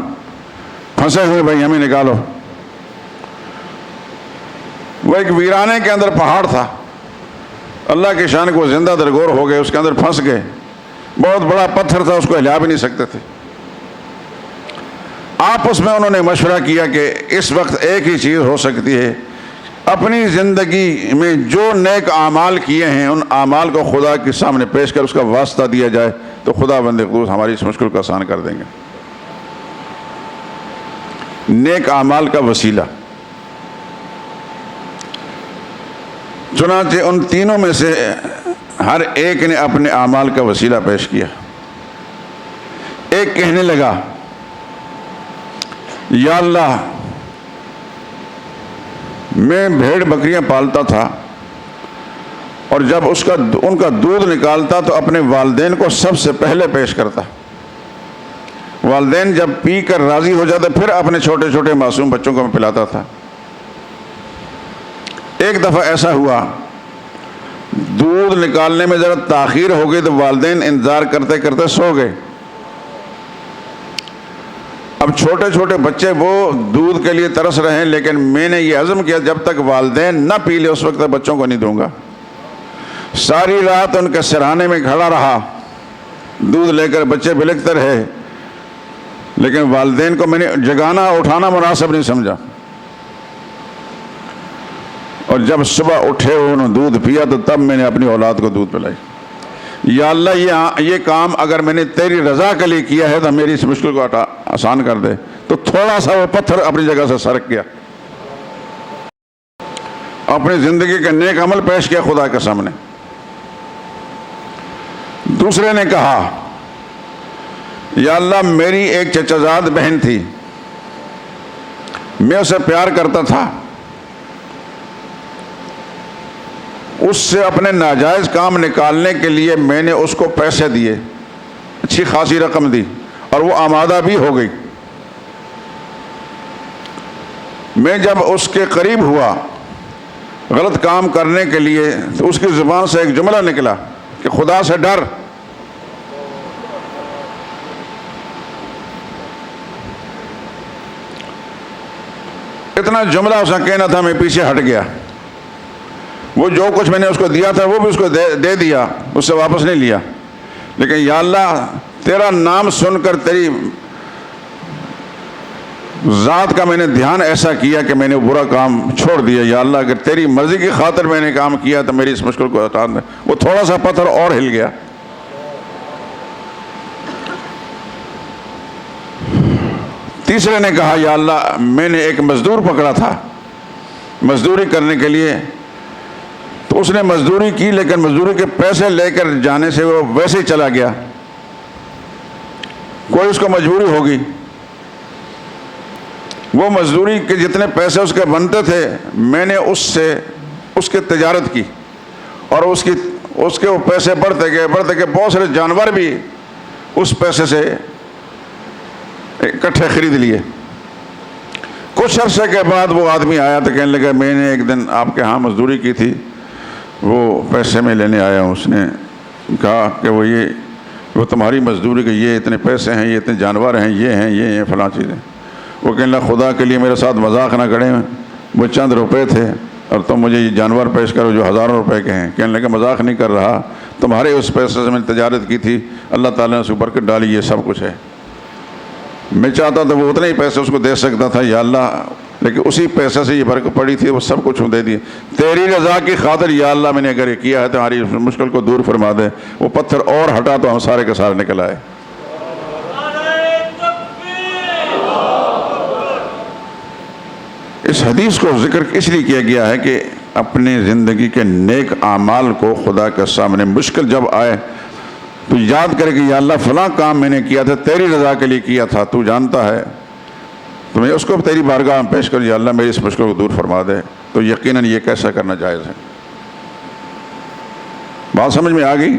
پھنسے ہوئے، بھائی ہمیں نکالو۔ وہ ایک ویرانے کے اندر پہاڑ تھا، اللہ کی شان کو زندہ درگور ہو گئے، اس کے اندر پھنس گئے، بہت بڑا پتھر تھا، اس کو ہلا بھی نہیں سکتے تھے۔ آپس میں انہوں نے مشورہ کیا کہ اس وقت ایک ہی چیز ہو سکتی ہے، اپنی زندگی میں جو نیک اعمال کیے ہیں ان اعمال کو خدا کے سامنے پیش کر اس کا واسطہ دیا جائے تو خدا بند قدوس ہماری اس مشکل کو آسان کر دیں گے۔ نیک اعمال کا وسیلہ، چنانچہ ان تینوں میں سے ہر ایک نے اپنے اعمال کا وسیلہ پیش کیا۔ ایک کہنے لگا، یا اللہ، میں بھیڑ بکریاں پالتا تھا اور جب ان کا دودھ نکالتا تو اپنے والدین کو سب سے پہلے پیش کرتا، والدین جب پی کر راضی ہو جاتے پھر اپنے چھوٹے چھوٹے معصوم بچوں کو میں پلاتا تھا۔ ایک دفعہ ایسا ہوا، دودھ نکالنے میں ذرا تاخیر ہو گئی تو والدین انتظار کرتے کرتے سو گئے۔ اب چھوٹے چھوٹے بچے وہ دودھ کے لیے ترس رہے ہیں، لیکن میں نے یہ عزم کیا جب تک والدین نہ پی لے اس وقت تک بچوں کو نہیں دوں گا۔ ساری رات ان کے سرہانے میں کھڑا رہا، دودھ لے کر بچے بلکتے رہے، لیکن والدین کو میں نے جگانا اٹھانا مناسب نہیں سمجھا، اور جب صبح اٹھے انہوں نے دودھ پیا تو تب میں نے اپنی اولاد کو دودھ پلائی۔ یا اللہ، یہ کام اگر میں نے تیری رضا کے لیے کیا ہے تو میری اس مشکل کو آسان کر دے۔ تو تھوڑا سا وہ پتھر اپنی جگہ سے سرک گیا، اپنی زندگی کا نیک عمل پیش کیا خدا کے سامنے۔ دوسرے نے کہا، یا اللہ، میری ایک چچا زاد بہن تھی، میں اسے پیار کرتا تھا، اس سے اپنے ناجائز کام نکالنے کے لیے میں نے اس کو پیسے دیے، اچھی خاصی رقم دی، اور وہ آمادہ بھی ہو گئی۔ میں جب اس کے قریب ہوا غلط کام کرنے کے لیے تو اس کی زبان سے ایک جملہ نکلا کہ خدا سے ڈر. اتنا جملہ اس نے کہنا تھا, میں پیچھے ہٹ گیا. وہ جو کچھ میں نے اس کو دیا تھا وہ بھی اس کو دے دیا, اس سے واپس نہیں لیا. لیکن یا اللہ تیرا نام سن کر تیری ذات کا میں نے دھیان ایسا کیا کہ میں نے برا کام چھوڑ دیا. یا اللہ اگر تیری مرضی کی خاطر میں نے کام کیا تو میری اس مشکل کو ہٹا دے. وہ تھوڑا سا پتھر اور ہل گیا. تیسرے نے کہا یا اللہ میں نے ایک مزدور پکڑا تھا مزدوری کرنے کے لیے, تو اس نے مزدوری کی لیکن مزدوری کے پیسے لے کر جانے سے وہ ویسے ہی چلا گیا. کوئی اس کو مجبوری ہوگی. وہ مزدوری کے جتنے پیسے اس کے بنتے تھے میں نے اس کے تجارت کی, اور اس کے وہ پیسے بڑھتے گئے. بہت سارے جانور بھی اس پیسے سے اکٹھے خرید لیے. کچھ عرصے کے بعد وہ آدمی آیا تو کہنے لگا میں نے ایک دن آپ کے ہاں مزدوری کی تھی, وہ پیسے میں لینے آیا ہوں. اس نے کہا کہ وہ تمہاری مزدوری کے یہ اتنے پیسے ہیں, یہ اتنے جانور ہیں, یہ ہیں فلاں چیزیں. وہ کہنے لگا خدا کے لیے میرے ساتھ مذاق نہ کریں, وہ چند روپے تھے اور تم مجھے یہ جانور پیش کرو جو ہزاروں روپے کے ہیں. کہنے لگا مذاق نہیں کر رہا, تمہارے اس پیسے سے میں نے تجارت کی تھی, اللہ تعالیٰ نے اس کو برکت ڈالی, یہ سب کچھ ہے. میں چاہتا تھا وہ اتنے ہی پیسے اس کو دے سکتا تھا یا اللہ, لیکن اسی پیسے سے یہ برکت پڑی تھی, وہ سب کچھ دے دیے. تیری رضا کی خاطر یا اللہ میں نے اگر یہ کیا ہے تو ہماری مشکل کو دور فرما دے. وہ پتھر اور ہٹا تو ہم سارے کے سارے نکل آئے. اس حدیث کو ذکر اس لیے کیا گیا ہے کہ اپنی زندگی کے نیک اعمال کو خدا کے سامنے مشکل جب آئے تو یاد کرے کہ یا اللہ فلاں کام میں نے کیا تھا تیری رضا کے لیے کیا تھا, تو جانتا ہے, تو میں اس کو تیری بارگاہ میں پیش کروں, یا اللہ میری اس مشکل کو دور فرما دے. تو یقیناً یہ کیسا کرنا جائز ہے. بات سمجھ میں آ گئی؟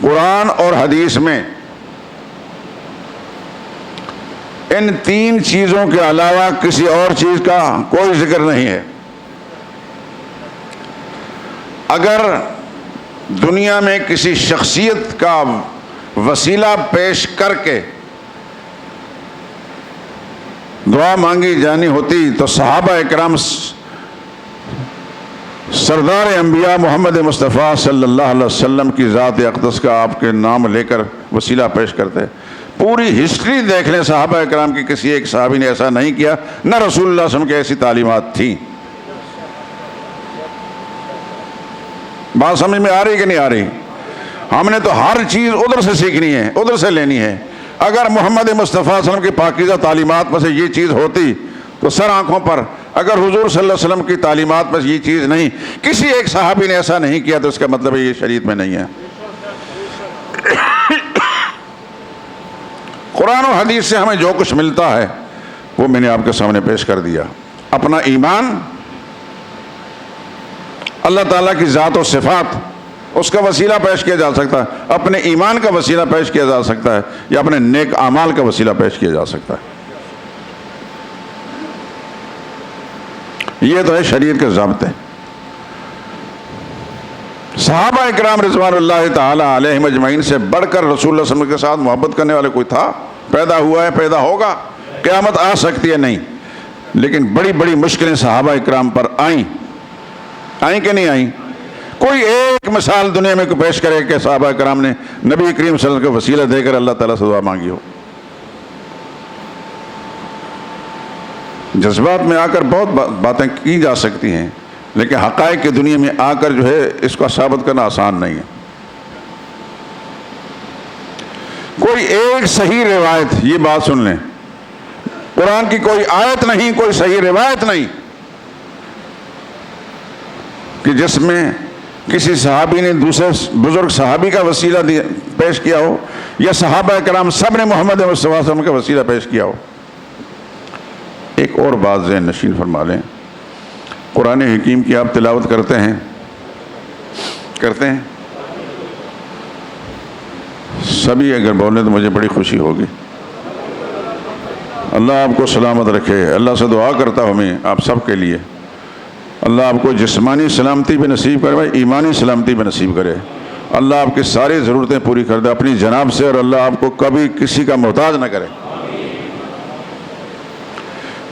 قرآن اور حدیث میں ان تین چیزوں کے علاوہ کسی اور چیز کا کوئی ذکر نہیں ہے. اگر دنیا میں کسی شخصیت کا وسیلہ پیش کر کے دعا مانگی جانی ہوتی تو صحابہ اکرام سردار انبیاء محمد مصطفیٰ صلی اللہ علیہ وسلم کی ذات اقدس کا آپ کے نام لے کر وسیلہ پیش کرتے. پوری ہسٹری دیکھ لیں, صحابہ اکرام کی کسی ایک صحابی نے ایسا نہیں کیا, نہ رسول اللہ صلی اللہ علیہ وسلم کی ایسی تعلیمات تھیں. بات سمجھ میں آ رہی کہ نہیں آ رہی؟ ہم نے تو ہر چیز ادھر سے سیکھنی ہے, ادھر سے لینی ہے. اگر محمد مصطفیٰ صلی اللہ علیہ وسلم کی پاکیزہ تعلیمات میں سے یہ چیز ہوتی تو سر آنکھوں پر, اگر حضور صلی اللہ علیہ وسلم کی تعلیمات میں سے یہ چیز نہیں, کسی ایک صحابی نے ایسا نہیں کیا, تو اس کا مطلب ہے یہ شریعت میں نہیں ہے. قرآن و حدیث سے ہمیں جو کچھ ملتا ہے وہ میں نے آپ کے سامنے پیش کر دیا. اپنا ایمان, اللہ تعالیٰ کی ذات و صفات, اس کا وسیلہ پیش کیا جا سکتا ہے, اپنے ایمان کا وسیلہ پیش کیا جا سکتا ہے, یا اپنے نیک اعمال کا وسیلہ پیش کیا جا سکتا ہے. یہ تو ہے شریعت کے ضابطے. صحابہ اکرام رضوان اللہ تعالی علیہم اجمعین سے بڑھ کر رسول اللہ صلی اللہ علیہ وسلم کے ساتھ محبت کرنے والے کوئی تھا؟ پیدا ہوا ہے, پیدا ہوگا, قیامت آ سکتی ہے نہیں. لیکن بڑی بڑی مشکلیں صحابہ اکرام پر آئیں کہ نہیں آئیں؟ کوئی ایک مثال دنیا میں پیش کرے کہ صحابہ اکرام نے نبی کریم صلی اللہ علیہ وسلم کو وسیلہ دے کر اللہ تعالیٰ سے دعا مانگی ہو. جذبات میں آ کر بہت باتیں کی جا سکتی ہیں, لیکن حقائق کی دنیا میں آ کر جو ہے اس کو ثابت کرنا آسان نہیں ہے. کوئی ایک صحیح روایت, یہ بات سن لیں, قرآن کی کوئی آیت نہیں, کوئی صحیح روایت نہیں کہ جس میں کسی صحابی نے دوسرے بزرگ صحابی کا وسیلہ پیش کیا ہو, یا صحابہ کرام سب نے محمد مصطفیٰ صلی اللہ علیہ وسلم کا وسیلہ پیش کیا ہو. ایک اور بات ذہن نشین فرما لیں, قرآن حکیم کی آپ تلاوت کرتے ہیں سبھی اگر بولیں تو مجھے بڑی خوشی ہوگی. اللہ آپ کو سلامت رکھے. اللہ سے دعا کرتا ہوں میں آپ سب کے لیے اللہ آپ کو جسمانی سلامتی بھی نصیب کرے، ایمانی سلامتی بھی نصیب کرے، اللہ آپ کی ساری ضرورتیں پوری کر دے اپنی جناب سے، اور اللہ آپ کو کبھی کسی کا محتاج نہ کرے۔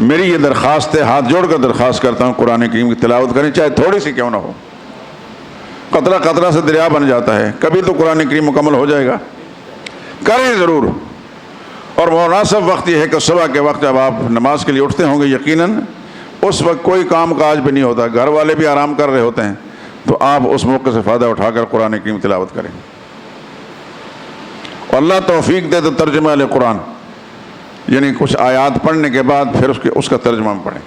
میری یہ درخواست ہے، ہاتھ جوڑ کر درخواست کرتا ہوں، قرآن کریم کی تلاوت کریں، چاہے تھوڑی سی کیوں نہ ہو۔ قطرہ قطرہ سے دریا بن جاتا ہے، کبھی تو قرآن کریم مکمل ہو جائے گا، کریں ضرور۔ اور مناسب وقت یہ ہے کہ صبح کے وقت جب آپ نماز کے لیے اٹھتے ہوں گے، یقیناً اس وقت کوئی کام کاج بھی نہیں ہوتا، گھر والے بھی آرام کر رہے ہوتے ہیں، تو آپ اس موقع سے فائدہ اٹھا کر قرآن کریم تلاوت کریں، اور اللہ توفیق دے تو ترجمہ قرآن، یعنی کچھ آیات پڑھنے کے بعد پھر اس کا ترجمہ پڑھیں۔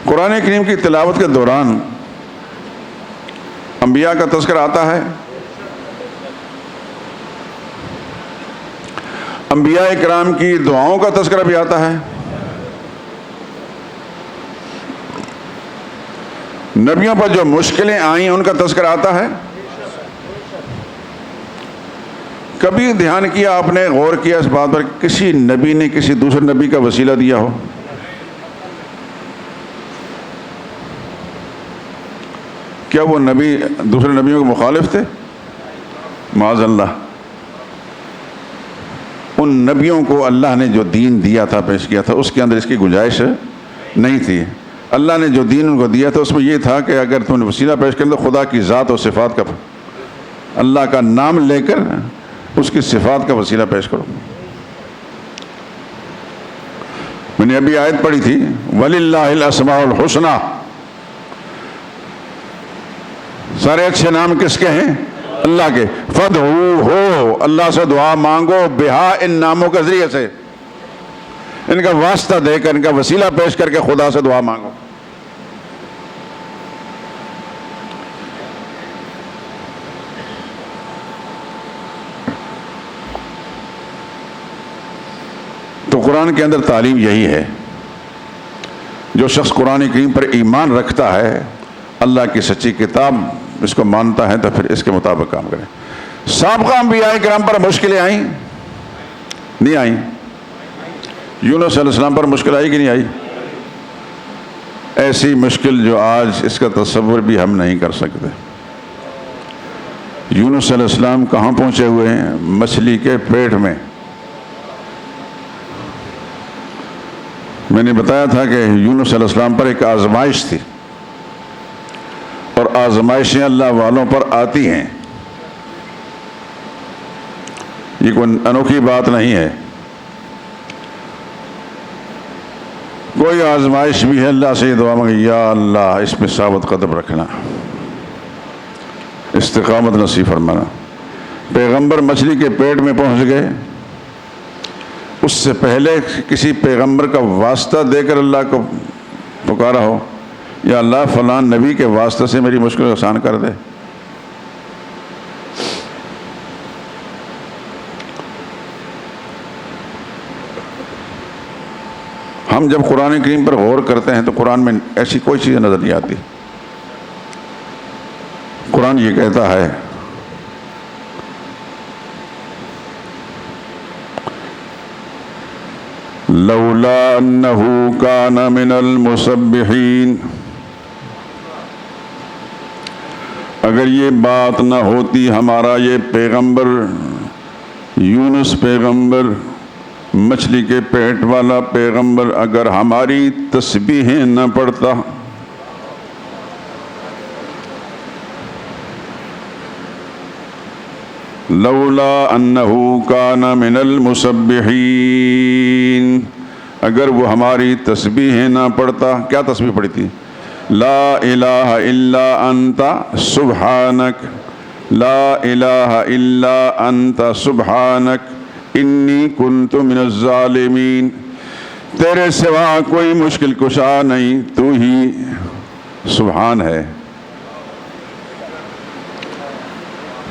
قرآن کریم کی تلاوت کے دوران انبیاء کا تذکرہ آتا ہے، انبیاء کرام کی دعاؤں کا تذکرہ بھی آتا ہے، نبیوں پر جو مشکلیں آئیں ان کا تذکرہ آتا ہے۔ کبھی دھیان کیا آپ نے، غور کیا اس بات پر، کسی نبی نے کسی دوسرے نبی کا وسیلہ دیا ہو؟ کیا وہ نبی دوسرے نبیوں کے مخالف تھے؟ معاذ اللہ۔ ان نبیوں کو اللہ نے جو دین دیا تھا، پیش کیا تھا، اس کے اندر اس کی گنجائش نہیں تھی۔ اللہ نے جو دین ان کو دیا تھا اس میں یہ تھا کہ اگر تم نے وسیلہ پیش کریں تو خدا کی ذات اور صفات کا، اللہ کا نام لے کر اس کی صفات کا وسیلہ پیش کرو۔ میں نے ابھی آیت پڑھی تھی، وَلِلَّهِ الْأَسْمَاءُ الْحُسْنَى، سارے اچھے نام کس کے ہیں؟ اللہ کے۔ فَادْعُوهُ، اللہ سے دعا مانگو، بِهَا، ان ناموں کے ذریعے سے، ان کا واسطہ دے کر، ان کا وسیلہ پیش کر کے خدا سے دعا مانگو۔ تو قرآن کے اندر تعلیم یہی ہے، جو شخص قرآن کریم پر ایمان رکھتا ہے، اللہ کی سچی کتاب اس کو مانتا ہے، تو پھر اس کے مطابق کام کرے۔ سابقہ انبیاء کرام پر مشکلیں آئیں؟ نہیں آئیں؟ یونس علیہ السلام پر مشکل آئی کہ نہیں آئی؟ ایسی مشکل جو آج اس کا تصور بھی ہم نہیں کر سکتے۔ یونس علیہ السلام کہاں پہنچے ہوئے ہیں؟ مچھلی کے پیٹ میں۔ میں نے بتایا تھا کہ یونس علیہ السلام پر ایک آزمائش تھی، اور آزمائشیں اللہ والوں پر آتی ہیں، یہ کوئی انوکھی بات نہیں ہے۔ کوئی آزمائش بھی ہے، اللہ سے یہ دعا مانگے، یا اللہ اس میں ثابت قدم رکھنا، استقامت نصیب فرمانا۔ پیغمبر مچھلی کے پیٹ میں پہنچ گئے، اس سے پہلے کسی پیغمبر کا واسطہ دے کر اللہ کو پکارا ہو، یا اللہ فلاں نبی کے واسطے سے میری مشکل آسان کر دے۔ ہم جب قرآن کریم پر غور کرتے ہیں تو قرآن میں ایسی کوئی چیز نظر نہیں آتی۔ قرآن یہ کہتا ہے، لولا انہ کان من المسبحین، اگر یہ بات نہ ہوتی، ہمارا یہ پیغمبر یونس پیغمبر، مچھلی کے پیٹ والا پیغمبر، اگر ہماری تسبیحیں نہ پڑھتا، لولا انہ کان من المسبحین، اگر وہ ہماری تسبیحیں نہ پڑھتا۔ کیا تسبیح پڑھی تھی؟ لا الہ الا انت سبحانک، لا الہ الا انت سبحانک انی کنت من الظالمین، تیرے سوا کوئی مشکل کشا نہیں، تو ہی سبحان ہے۔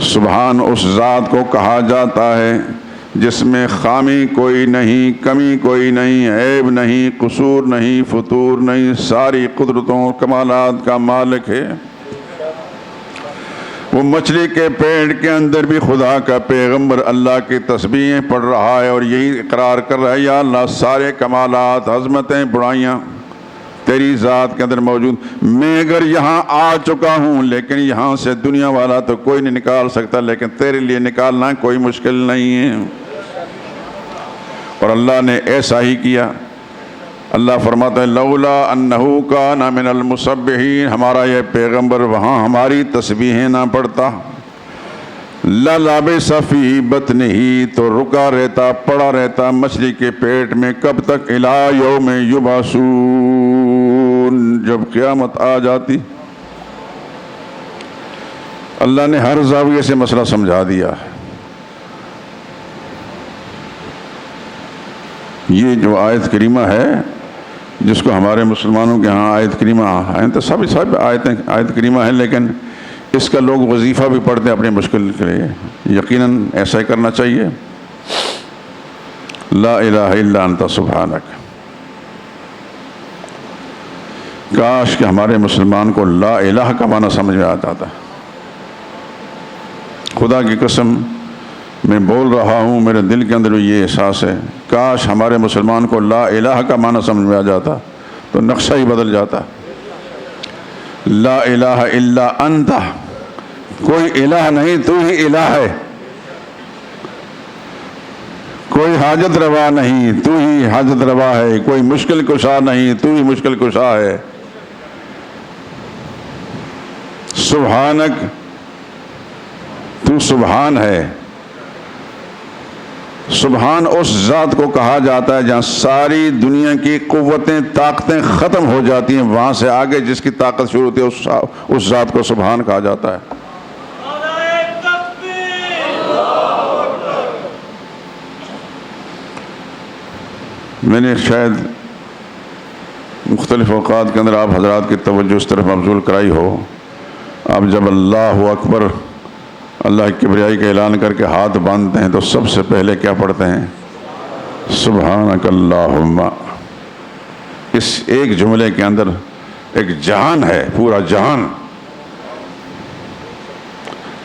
سبحان اس ذات کو کہا جاتا ہے جس میں خامی کوئی نہیں، کمی کوئی نہیں، عیب نہیں، قصور نہیں، فتور نہیں، ساری قدرتوں کمالات کا مالک ہے۔ وہ مچھلی کے پیٹ کے اندر بھی خدا کا پیغمبر اللہ کی تسبیحیں پڑھ رہا ہے اور یہی اقرار کر رہا ہے یا اللہ سارے کمالات، عظمتیں، بڑائیاں تیری ذات کے اندر موجود، میں اگر یہاں آ چکا ہوں لیکن یہاں سے دنیا والا تو کوئی نہیں نکال سکتا، لیکن تیرے لیے نکالنا کوئی مشکل نہیں ہے۔ اور اللہ نے ایسا ہی کیا۔ اللہ فرماتا ہے لولا انہو کان من المسبحین، ہمارا یہ پیغمبر وہاں ہماری تسبیحیں نہ پڑھتا، للبث فی بطنہ، تو رکا رہتا، پڑا رہتا مچھلی کے پیٹ میں، کب تک؟ الی یوم یبعثون، جب قیامت آ جاتی۔ اللہ نے ہر زاویے سے مسئلہ سمجھا دیا۔ یہ جو آیت کریمہ ہے جس کو ہمارے مسلمانوں کے ہاں آیت کریمہ ہیں، تو سب آیت کریمہ ہیں، لیکن اس کا لوگ وظیفہ بھی پڑھتے ہیں اپنی مشکل کے لیے۔ یقیناً ایسا ہی کرنا چاہیے۔ لا الہ الا انت سبحانک۔ کاش کہ ہمارے مسلمان کو لا الہ کا معنی سمجھ میں آتا تھا۔ خدا کی قسم میں بول رہا ہوں، میرے دل کے اندر یہ احساس ہے، کاش ہمارے مسلمان کو لا الہ کا معنی سمجھ میں آ جاتا تو نقشہ ہی بدل جاتا۔ لا الہ الا انت، کوئی الہ نہیں، تو ہی الہ ہے۔ کوئی حاجت روا نہیں، تو ہی حاجت روا ہے۔ کوئی مشکل کشا نہیں، تو ہی مشکل کشا ہے۔ سبحانک، تو سبحان ہے۔ سبحان اس ذات کو کہا جاتا ہے جہاں ساری دنیا کی قوتیں، طاقتیں ختم ہو جاتی ہیں، وہاں سے آگے جس کی طاقت شروع ہوتی ہے اس ذات کو سبحان کہا جاتا ہے۔ میں نے شاید مختلف اوقات کے اندر آپ حضرات کی توجہ اس طرف مبذول کرائی ہو، آپ جب اللہ اکبر، اللہ کی کبریائی کا اعلان کر کے ہاتھ باندھتے ہیں تو سب سے پہلے کیا پڑھتے ہیں؟ سبحانک اللہم۔ اس ایک جملے کے اندر ایک جہان ہے، پورا جہان،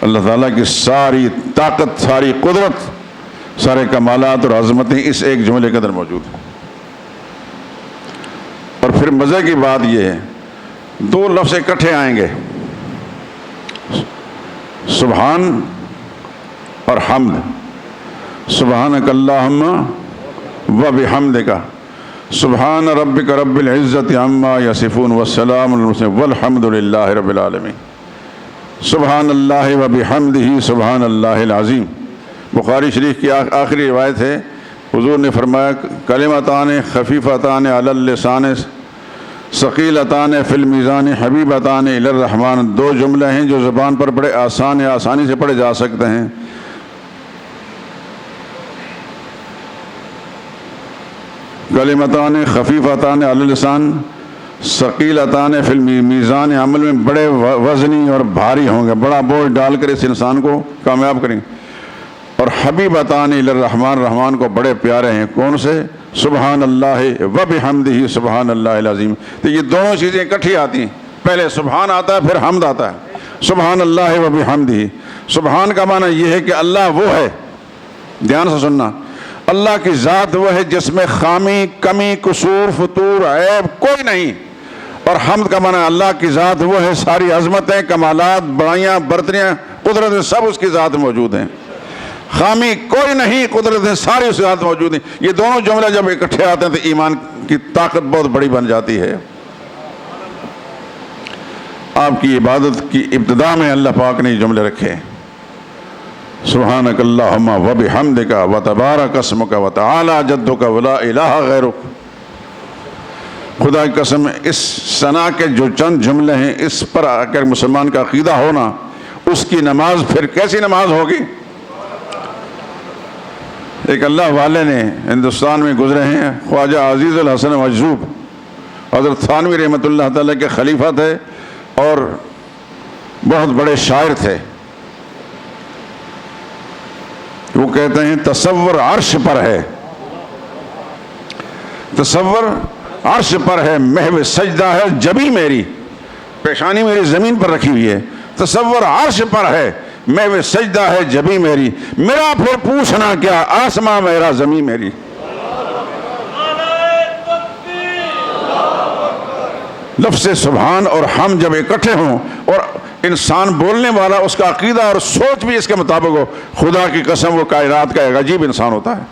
اللہ تعالیٰ کی ساری طاقت، ساری قدرت، سارے کمالات اور عظمتیں اس ایک جملے کے اندر موجود ہیں۔ اور پھر مزے کی بات یہ ہے، دو لفظ اکٹھے آئیں گے، سبحان اور حمد۔ سبحانک اللہم و بحمدک، سبحان ربک رب العزت عما یصفون والسلام علی المرسلین والحمد للہ رب العالمین۔ سبحان اللہ و بحمدہ سبحان اللہ العظیم۔ بخاری شریف کی آخری روایت ہے، حضور نے فرمایا کلمتان خفیفتان علی اللسان ثقیلتان فی المیزان حبیبتان الی الرحمن، دو جملے ہیں جو زبان پر بڑے آسانی سے پڑھے جا سکتے ہیں، کلمتان خفیفتان علی اللسان ثقیلتان فی المیزان، عمل میں بڑے وزنی اور بھاری ہوں گے، بڑا بوجھ ڈال کر اس انسان کو کامیاب کریں گے، اور حبیبتان الی الرحمن، رحمان کو بڑے پیارے ہیں، کون سے؟ سبحان اللہ و بحمدہ سبحان اللہ العظیم۔ تو یہ دونوں چیزیں اکٹھی آتی ہیں، پہلے سبحان آتا ہے پھر حمد آتا ہے۔ سبحان اللہ و بحمدہ، سبحان کا معنی یہ ہے کہ اللہ وہ ہے، دھیان سے سننا، اللہ کی ذات وہ ہے جس میں خامی، کمی، قصور، فتور، عیب کوئی نہیں، اور حمد کا معنی اللہ کی ذات وہ ہے، ساری عظمتیں، کمالات، بڑائیاں، برتریاں، قدرتیں سب اس کی ذات موجود ہیں، خامی کوئی نہیں، قدرتیں ساری اس کی ذات موجود ہیں۔ یہ دونوں جملے جب اکٹھے آتے ہیں تو ایمان کی طاقت بہت بڑی بن جاتی ہے۔ آپ کی عبادت کی ابتدا میں اللہ پاک نے یہ جملے رکھے، سبحانک اللہم و بحمدک و تبارک اسمک و تعالی جدک و لا الہ غیرک۔ خدا کی قسم اس ثنا کے جو چند جملے ہیں، اس پر اگر مسلمان کا عقیدہ ہونا، اس کی نماز پھر کیسی نماز ہوگی؟ ایک اللہ والے نے ہندوستان میں گزرے ہیں، خواجہ عزیز الحسن مجذوب، حضرت تھانوی رحمۃ اللہ تعالیٰ کے خلیفہ تھے اور بہت بڑے شاعر تھے۔ وہ کہتے ہیں تصور عرش پر ہے، تصور عرش پر ہے، محو سجدہ ہے جبی میری، پیشانی میری زمین پر رکھی ہوئی ہے، تصور عرش پر ہے، میں وہ سجدہ ہے جبیں میری، میرا پھر پوچھنا کیا آسماں میرا زمین میری۔ لفظ سبحان اور ہم جب اکٹھے ہوں اور انسان بولنے والا اس کا عقیدہ اور سوچ بھی اس کے مطابق ہو، خدا کی قسم وہ کائنات کا ایک عجیب انسان ہوتا ہے۔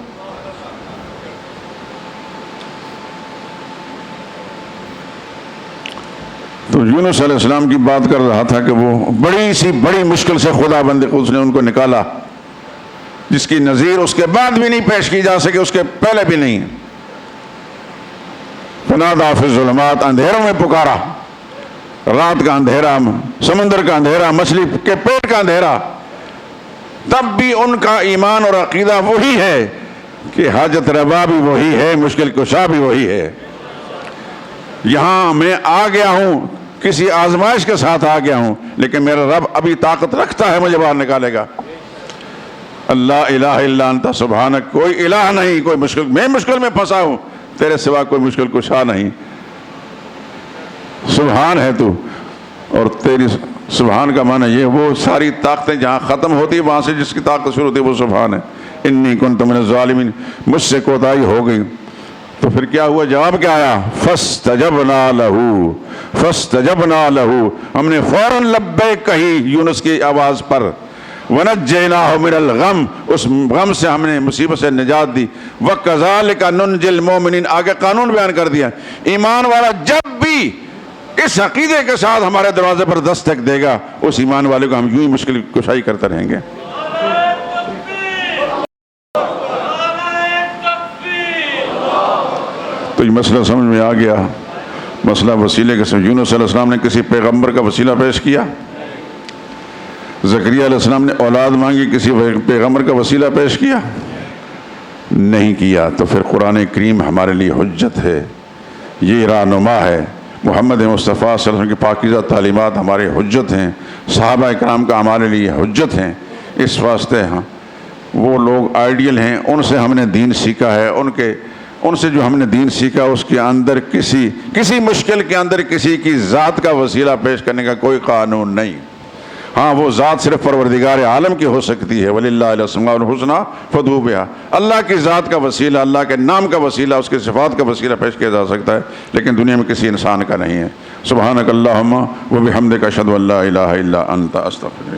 تو یونس علیہ السلام کی بات کر رہا تھا کہ وہ بڑی مشکل سے خدا بند قدس نے ان کو نکالا، جس کی نظیر اس کے بعد بھی نہیں پیش کی جا سکے، اس کے پہلے بھی نہیں۔ فنادیٰ فی الظلمات، اندھیروں میں پکارا، رات کا اندھیرا، سمندر کا اندھیرا، مچھلی کے پیٹ کا اندھیرا، تب بھی ان کا ایمان اور عقیدہ وہی ہے کہ حاجت روا بھی وہی ہے، مشکل کشا بھی وہی ہے۔ یہاں میں آ گیا ہوں، کسی آزمائش کے ساتھ آ گیا ہوں، لیکن میرا رب ابھی طاقت رکھتا ہے، مجھے باہر نکالے گا۔ اللہ الہ الا انت سبحانک، کوئی الہ نہیں، کوئی مشکل میں پھنسا ہوں، تیرے سوا کوئی مشکل کشا نہیں، سبحان ہے تو۔ اور تیری سبحان کا معنی یہ، وہ ساری طاقتیں جہاں ختم ہوتی وہاں سے جس کی طاقت شروع ہوتی وہ سبحان ہے۔ انی کنت من الظالمین، مجھ سے کوتاہی ہو گئی۔ تو پھر کیا ہوا؟ جواب کیا آیا؟ فاستجبنا لہ، فاستجبنا لہ، ہم نے فوراً لبیک کہی یونس کی آواز پر، ونجیناہ من الغم، اس غم سے ہم نے مصیبت سے نجات دی، وکذالک ننجی المؤمنین، آگے قانون بیان کر دیا، ایمان والا جب بھی اس عقیدے کے ساتھ ہمارے دروازے پر دستک دے گا، اس ایمان والے کو ہم یوں ہی مشکل کشائی کرتے رہیں گے۔ تو یہ مسئلہ سمجھ میں آ گیا، مسئلہ وسیلے کے سمجھ۔ یونس علیہ السلام نے کسی پیغمبر کا وسیلہ پیش کیا، زکریا علیہ السلام نے اولاد مانگی، کسی پیغمبر کا وسیلہ پیش کیا؟ نہیں کیا۔ تو پھر قرآن کریم ہمارے لیے حجت ہے، یہ رہنما ہے، محمد مصطفیٰ صلی اللہ علیہ وسلم کی پاکیزہ تعلیمات ہمارے حجت ہیں، صحابہ کرام کا ہمارے لیے حجت ہیں۔ اس واسطے ہاں وہ لوگ آئیڈیل ہیں، ان سے ہم نے دین سیکھا ہے، ان سے جو ہم نے دین سیکھا اس کے اندر کسی مشکل کے اندر کسی کی ذات کا وسیلہ پیش کرنے کا کوئی قانون نہیں۔ ہاں وہ ذات صرف پروردگار عالم کی ہو سکتی ہے، وَلِلَّهِ الْأَسْمَاءُ الْحُسْنَىٰ فَادْعُوهُ بِهَا، اللہ کی ذات کا وسیلہ، اللہ کے نام کا وسیلہ، اس کے صفات کا وسیلہ پیش کیا جا سکتا ہے، لیکن دنیا میں کسی انسان کا نہیں ہے۔ سبحانک اللہم و بحمدک اشہد ان لا الہ الا انت استغفرک۔